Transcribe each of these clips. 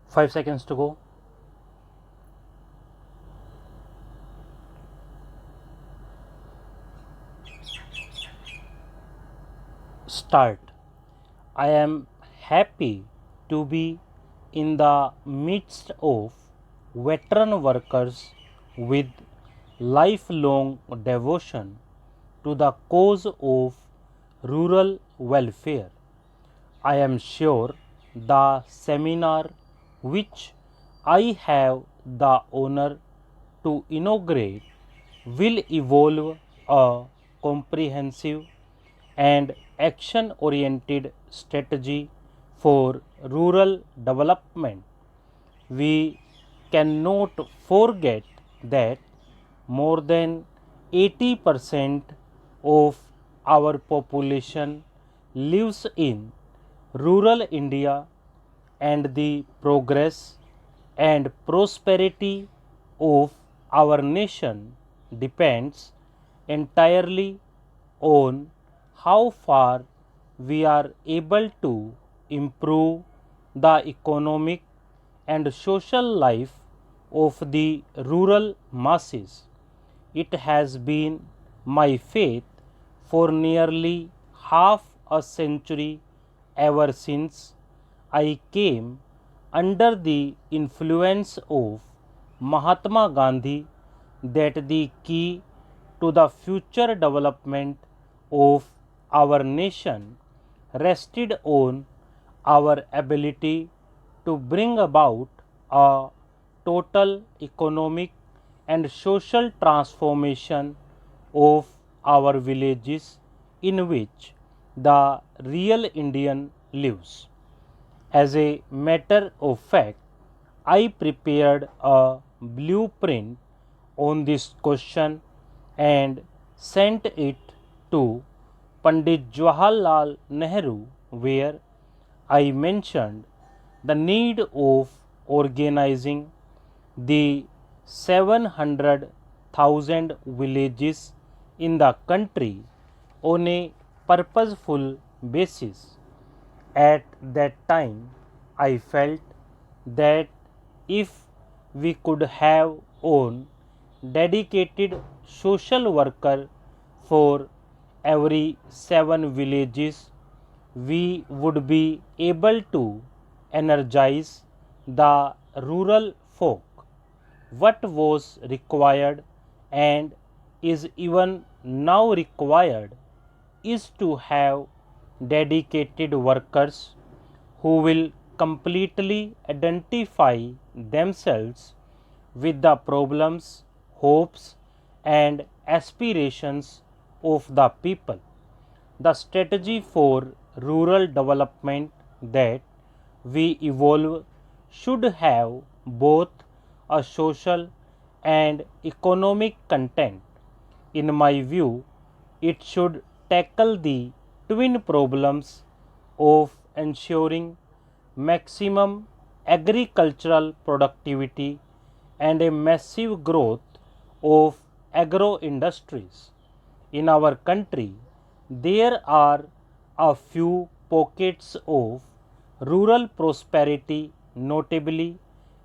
5 seconds to go. Start. I am happy to be in the midst of veteran workers with lifelong devotion to the cause of rural welfare. I am sure the seminar which I have the honor to inaugurate will evolve a comprehensive and action oriented strategy for rural development. We cannot forget that more than 80% of our population lives in rural India, and the progress and prosperity of our nation depends entirely on how far we are able to improve the economic and social life of the rural masses. It has been my faith for nearly half a century, ever since I came under the influence of Mahatma Gandhi, that the key to the future development of our nation rested on our ability to bring about a total economic and social transformation of our villages in which the real Indian lives. As a matter of fact, I prepared a blueprint on this question and sent it to Pandit Jawaharlal Nehru, where I mentioned the need of organizing the 700,000 villages in the country on a purposeful basis. At that time, I felt that if we could have one dedicated social worker for every 7 villages, we would be able to energize the rural folk. What was required and is even now required is to have dedicated workers who will completely identify themselves with the problems, hopes, and aspirations of the people. The strategy for rural development that we evolve should have both a social and economic content. In my view, it should tackle the twin problems of ensuring maximum agricultural productivity and a massive growth of agro industries. In our country, there are a few pockets of rural prosperity, notably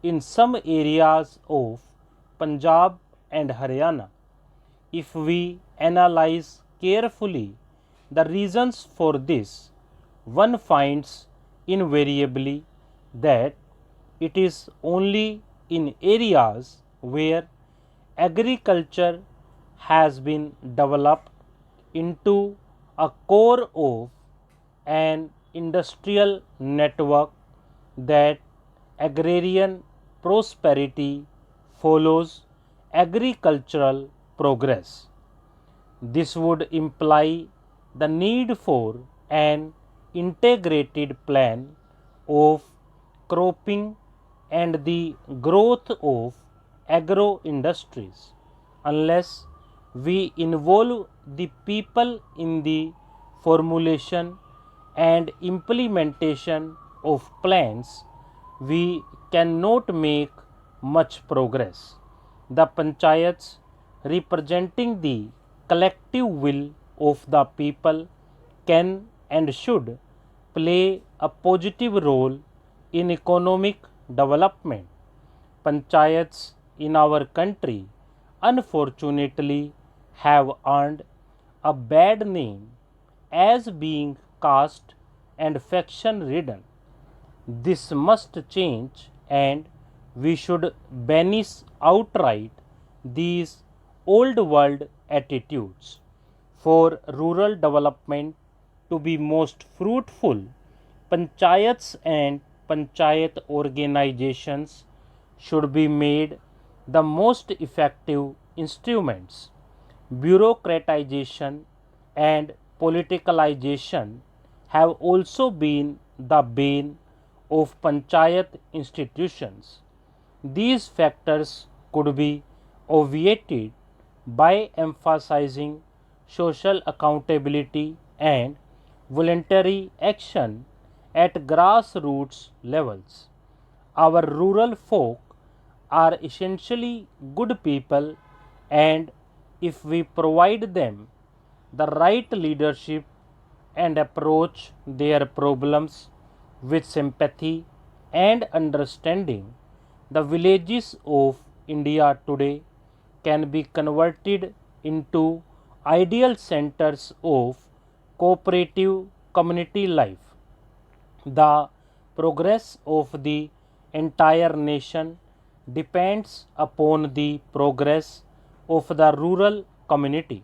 in some areas of Punjab and Haryana. If we analyze carefully the reasons for this, one finds invariably that it is only in areas where agriculture has been developed into a core of an industrial network that agrarian prosperity follows agricultural progress. This would imply the need for an integrated plan of cropping and the growth of agro industries. Unless we involve the people in the formulation and implementation of plans, we cannot make much progress. The panchayats, representing the collective will of the people, can and should play a positive role in economic development. Panchayats in our country unfortunately have earned a bad name as being caste and faction ridden. This must change, and we should banish outright these old world attitudes. For rural development to be most fruitful, panchayats and panchayat organizations should be made the most effective instruments. Bureaucratization and politicalization have also been the bane of panchayat institutions. These factors could be obviated by emphasizing social accountability and voluntary action at grassroots levels. Our rural folk are essentially good people, and if we provide them the right leadership and approach their problems with sympathy and understanding, the villages of India today can be converted into ideal centers of cooperative community life. The progress of the entire nation depends upon the progress of the rural community.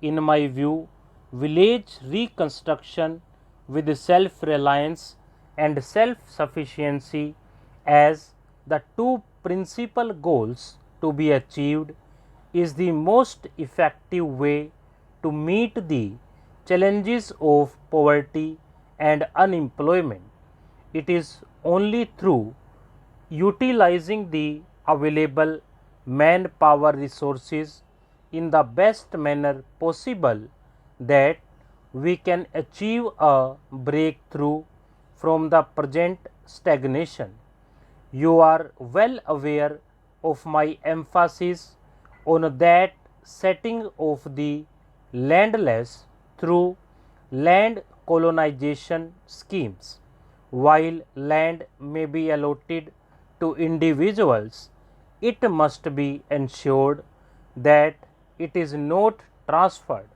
In my view, village reconstruction with self reliance and self sufficiency as the two principal goals to be achieved is the most effective way to meet the challenges of poverty and unemployment. It is only through utilizing the available manpower resources in the best manner possible that we can achieve a breakthrough from the present stagnation. You are well aware of my emphasis on that setting of the landless through land colonization schemes. While land may be allotted to individuals, it must be ensured that it is not transferred.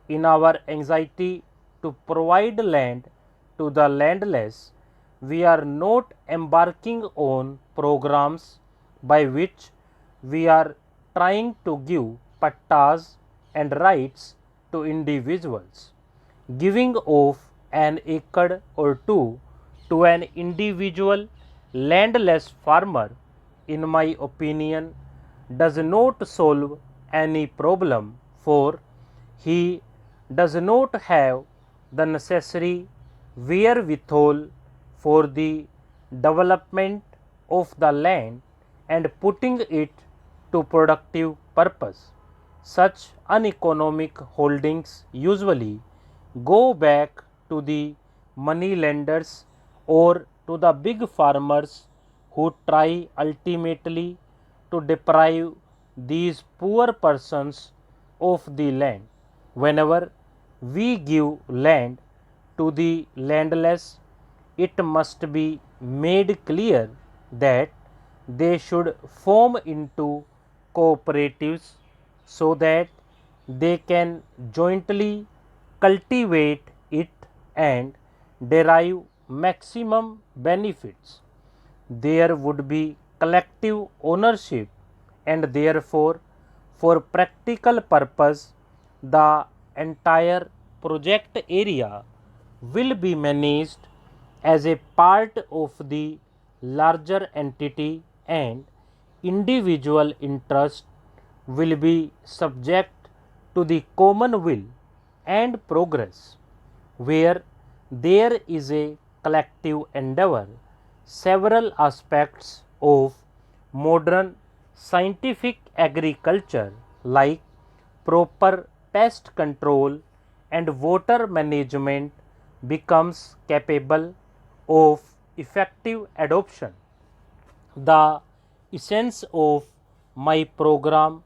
In our anxiety to provide land to the landless, we are not embarking on programs by which we are trying to give pattas and rights to individuals. Giving off an acre or two to an individual landless farmer, in my opinion, does not solve any problem, for he does not have the necessary wherewithal for the development of the land and putting it to productive purpose. Such uneconomic holdings usually go back to the money lenders or to the big farmers who try ultimately to deprive these poor persons of the land. Whenever we give land to the landless, it must be made clear that they should form into cooperatives so that they can jointly cultivate it and derive maximum benefits. There would be collective ownership, and therefore, for practical purpose, the entire project area will be managed as a part of the larger entity, and individual interest will be subject to the common will and progress. Where there is a collective endeavor, several aspects of modern scientific agriculture like proper pest control and water management becomes capable of effective adoption. The essence of my program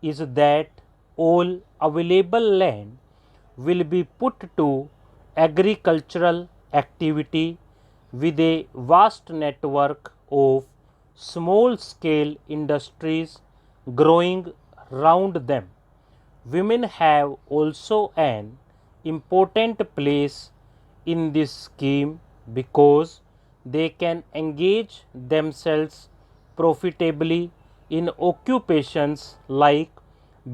is that all available land will be put to agricultural activity with a vast network of small scale industries growing round them. Women have also an important place in this scheme because they can engage themselves profitably in occupations like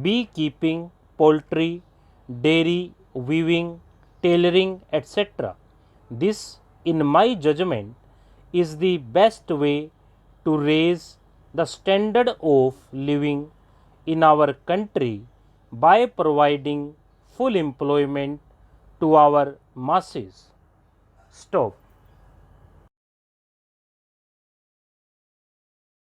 beekeeping, poultry, dairy, weaving, tailoring, etc. This, in my judgment, is the best way to raise the standard of living in our country by providing full employment to our masses. Stop.